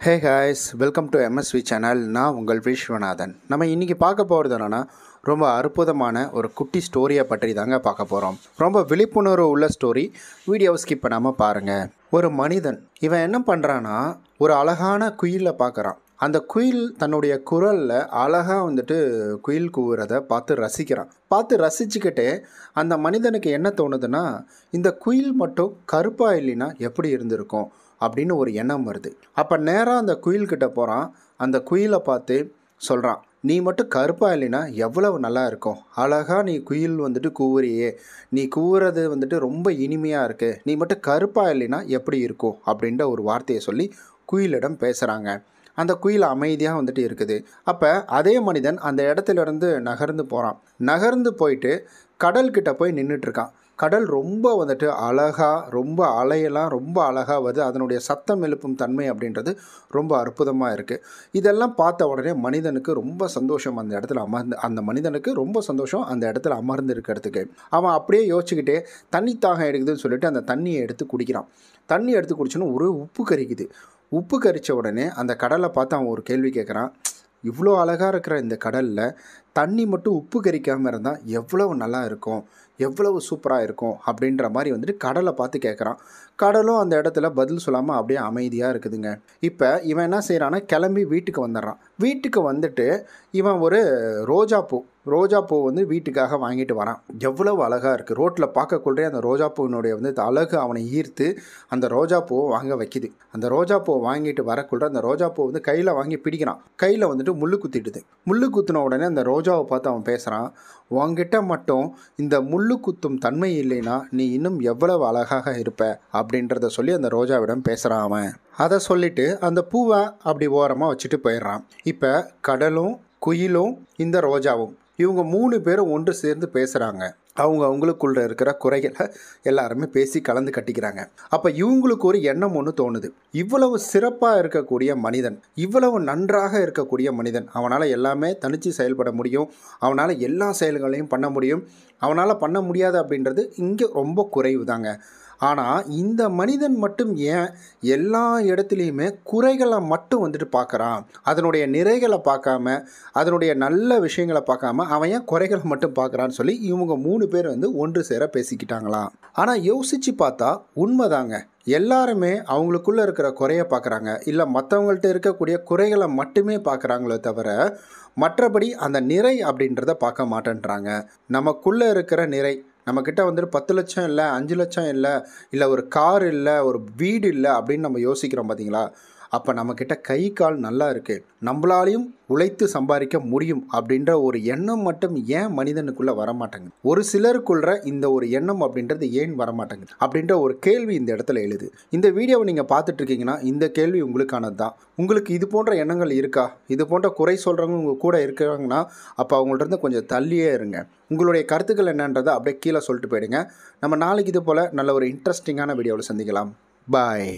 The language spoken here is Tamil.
Hey guys, welcome to MSV channel. நான் உங்கள் விஸ்வநாதன். நம்ம இன்றைக்கி பார்க்க போகிறது என்னென்னா, ரொம்ப அற்புதமான ஒரு குட்டி ஸ்டோரியை பற்றி தாங்க பார்க்க போகிறோம். ரொம்ப விழிப்புணர்வு உள்ள ஸ்டோரி. வீடியோவை ஸ்கிப் பண்ணாமல் பாருங்கள். ஒரு மனிதன் இவன் என்ன பண்ணுறான்னா, ஒரு அழகான குயிலை பார்க்குறான். அந்த குயில் தன்னுடைய குரலில் அழகாக குயில் கூவுறதை பார்த்து ரசிச்சுக்கிட்டே அந்த மனிதனுக்கு என்ன தோணுதுன்னா, இந்த குயில் மட்டும் கருப்பாக இல்லைன்னா எப்படி இருந்திருக்கும் அப்படின்னு ஒரு எண்ணம் வருது. அப்போ நேராக அந்த குயில்கிட்ட போகிறான். அந்த குயிலை பார்த்து சொல்கிறான், நீ மட்டும் கருப்பாக இல்லைன்னா எவ்வளவு நல்லா இருக்கும். அழகாக நீ குயில் கூவுறியே, நீ கூவுறது ரொம்ப இனிமையாக இருக்குது. நீ மட்டும் கருப்பாக இல்லைன்னா எப்படி இருக்கும் அப்படின்ற ஒரு வார்த்தையை சொல்லி குயிலிடம் பேசுகிறாங்க. அந்த குயில் அமைதியாக இருக்குது. அப்போ அதே மனிதன் அந்த இடத்துலேருந்து நகர்ந்து போகிறான். நகர்ந்து போயிட்டு கடல்கிட்ட போய் நின்றுட்டுருக்கான். கடல் ரொம்ப அழகாக, ரொம்ப அலையெல்லாம் ரொம்ப அழகாக வருது. அதனுடைய சத்தம் எழுப்பும் தன்மை அப்படின்றது ரொம்ப அற்புதமாக இருக்குது. இதெல்லாம் பார்த்த உடனே மனிதனுக்கு ரொம்ப சந்தோஷம். அந்த மனிதனுக்கு ரொம்ப சந்தோஷம் அந்த இடத்துல அமர்ந்து இருக்கிறதுக்கு. அவன் அப்படியே யோசிச்சுக்கிட்டே தண்ணி தாகம் எடுக்குதுன்னு சொல்லிட்டு அந்த தண்ணியை எடுத்து குடிக்கிறான். தண்ணி எடுத்து குடிச்சோன்னு ஒரு உப்பு கரிக்குது. உப்பு கரித்த உடனே அந்த கடலை பார்த்து அவன் ஒரு கேள்வி கேட்குறான். இவ்வளோ அழகாக இருக்கிற இந்த கடலில் தண்ணி மட்டும் உப்பு கரிக்காமல் இருந்தால் எவ்வளவு நல்லா இருக்கும், எவ்வளவு சூப்பராக இருக்கும் அப்படின்ற மாதிரி கடலை பார்த்து கேட்குறான். கடலும் அந்த இடத்துல பதில் சொல்லாமல் அப்படியே அமைதியாக இருக்குதுங்க. இப்போ இவன் என்ன செய்கிறான்னா, கிளம்பி வீட்டுக்கு வந்துடுறான். வீட்டுக்கு வந்துட்டு இவன் ஒரு ரோஜாப்பூ வீட்டுக்காக வாங்கிட்டு வரான். எவ்வளவு அழகாக இருக்குது. ரோட்டில் பார்க்கக்குள்ளே அந்த ரோஜாப்பூவினுடைய அழகு அவனை ஈர்த்து அந்த ரோஜாப்பூவை வாங்க வைக்கிது. அந்த ரோஜாப்பூவை வாங்கிட்டு வரக்குள்ள அந்த ரோஜாப்பூ கையில் வாங்கி பிடிக்கிறான். கையில் முள்ளு குத்திடுது. முள்ளு குத்தின உடனே அந்த ரோஜாவை பார்த்து அவன் பேசுகிறான், உன்கிட்ட மட்டும் இந்த முள்ளு குத்தும் தன்மை இல்லைன்னா நீ இன்னும் எவ்வளவு அழகாக இருப்ப அப்படின்றத சொல்லி அந்த ரோஜாவிடம் பேசுகிறான் அவன். அதை சொல்லிவிட்டு அந்த பூவை அப்படி ஓரமாக வச்சுட்டு போயிடுறான். இப்போ கடலும் குயிலும் இந்த ரோஜாவும் இவங்க 3 பேரும் ஒன்று சேர்ந்து பேசுகிறாங்க. அவங்களுக்குள்ள இருக்கிற குறைகளை எல்லாருமே பேசி கலந்து கட்டிக்கிறாங்க. அப்போ இவங்களுக்கு ஒரு எண்ணம் ஒன்று தோணுது. இவ்வளவு சிறப்பாக இருக்கக்கூடிய மனிதன், இவ்வளவு நன்றாக இருக்கக்கூடிய மனிதன், அவனால் எல்லாமே தனித்து செயல்பட முடியும், அவனால் எல்லா செயல்களையும் பண்ண முடியும். அவனால் பண்ண முடியாது அப்படின்றது இங்கே ரொம்ப குறைவு தாங்க. ஆனால் இந்த மனிதன் மட்டும் ஏன் எல்லா இடத்துலையுமே குறைகளை மட்டும் பார்க்குறான்? அதனுடைய நிறைகளை பார்க்காம, அதனுடைய நல்ல விஷயங்களை பார்க்காம அவன் ஏன் குறைகளை மட்டும் பார்க்குறான்னு சொல்லி இவங்க 3 பேர் ஒன்று சேர பேசிக்கிட்டாங்களாம். ஆனால் யோசித்து பார்த்தா உண்மைதாங்க. எல்லாருமே அவங்களுக்குள்ளே இருக்கிற குறையை பார்க்குறாங்க, இல்லை மற்றவங்கள்ட்ட இருக்கக்கூடிய குறைகளை மட்டுமே பார்க்குறாங்களே தவிர மற்றபடி அந்த நிறை அப்படின்றத பார்க்க மாட்டேன்றாங்க. நமக்குள்ளே இருக்கிற நிறை, நம்மக்கிட்ட 10 லட்சம் இல்லை, 5 லட்சம் இல்லை ஒரு கார் இல்லை, ஒரு வீடு இல்லை அப்படின்னு நம்ம யோசிக்கிறோம் பார்த்தீங்களா? அப்போ நம்மக்கிட்ட கை கால் நல்லா இருக்குது, நம்மளாலையும் உழைத்து சம்பாதிக்க முடியும் அப்படின்ற ஒரு எண்ணம் மட்டும் ஏன் மனிதனுக்குள்ளே வரமாட்டேங்குது? ஒரு சிலருக்குள்ள இந்த ஒரு எண்ணம் அப்படின்றது ஏன் வரமாட்டேங்குது அப்படின்ற ஒரு கேள்வி இந்த இடத்துல எழுது. இந்த வீடியோவை நீங்கள் பார்த்துட்ருக்கீங்கன்னா இந்த கேள்வி உங்களுக்கானது தான். உங்களுக்கு இது போன்ற எண்ணங்கள் இருக்கா? இது போன்ற குறை சொல்கிறவங்க உங்கள் கூட இருக்கிறாங்கன்னா அப்போ அவங்கள்ட்ட கொஞ்சம் தள்ளியே இருங்க. உங்களுடைய கருத்துக்கள் என்னன்றதை அப்படியே கீழே சொல்லிட்டு போயிடுங்க. நம்ம நாளைக்கு இது போல் நல்ல ஒரு இன்ட்ரெஸ்டிங்கான வீடியோவில் சந்திக்கலாம். பாய்.